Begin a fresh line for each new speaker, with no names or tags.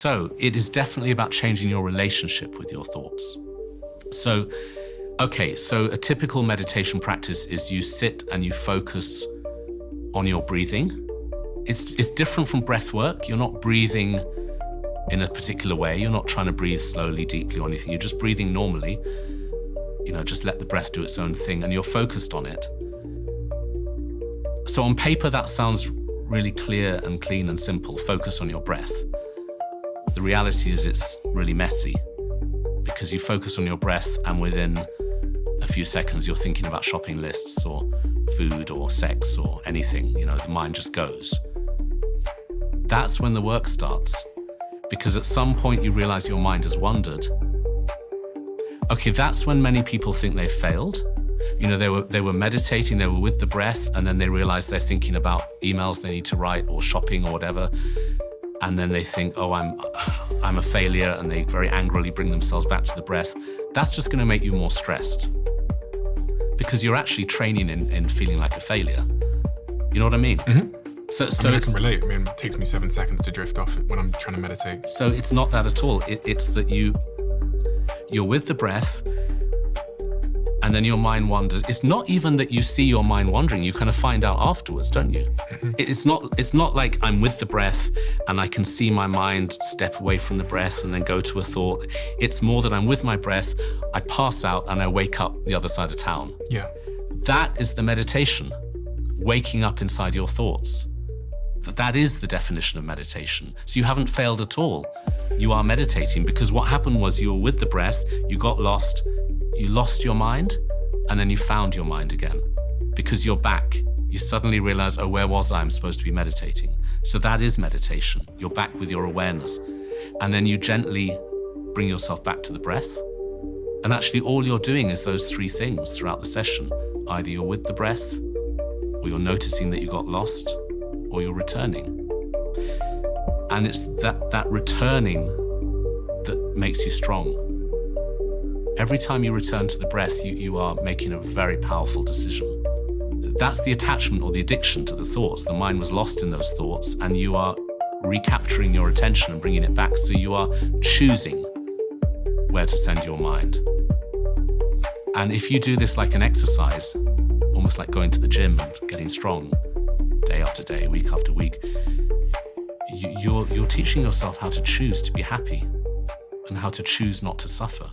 So it is definitely about changing your relationship with your thoughts. So a typical meditation practice is you sit and you focus on your breathing. It's different from breath work. You're not breathing in a particular way. You're not trying to breathe slowly, deeply or anything. You're just breathing normally. Just let the breath do its own thing and you're focused on it. So on paper, that sounds really clear and clean and simple. Focus on your breath. The reality is it's really messy because you focus on your breath and within a few seconds, you're thinking about shopping lists or food or sex or anything. The mind just goes. That's when the work starts, because at some point you realize your mind has wandered. Okay, that's when many people think they've failed. They were meditating, they were with the breath, and then they realize they're thinking about emails they need to write or shopping or whatever. And then they think, oh, I'm a failure, and they very angrily bring themselves back to the breath. That's just gonna make you more stressed because you're actually training in feeling like a failure. You know what I mean?
Mm-hmm. So I can relate. It takes me 7 seconds to drift off when I'm trying to meditate.
So it's not that at all. It's that you're with the breath and then your mind wanders. It's not even that you see your mind wandering. You kind of find out afterwards, don't you? Mm-hmm. It's not like I'm with the breath and I can see my mind step away from the breath and then go to a thought. It's more that I'm with my breath, I pass out and I wake up the other side of town.
Yeah.
That is the meditation, waking up inside your thoughts. That is the definition of meditation. So you haven't failed at all. You are meditating because what happened was you were with the breath, you got lost, you lost your mind, and then you found your mind again. Because you're back, you suddenly realize, oh, where was I? I'm supposed to be meditating. So that is meditation. You're back with your awareness. And then you gently bring yourself back to the breath. And actually all you're doing is those three things throughout the session. Either you're with the breath, or you're noticing that you got lost, or you're returning. And it's that returning that makes you strong. Every time you return to the breath, you are making a very powerful decision. That's the attachment or the addiction to the thoughts. The mind was lost in those thoughts and you are recapturing your attention and bringing it back. So you are choosing where to send your mind. And if you do this like an exercise, almost like going to the gym and getting strong, day after day, week after week, you're teaching yourself how to choose to be happy and how to choose not to suffer.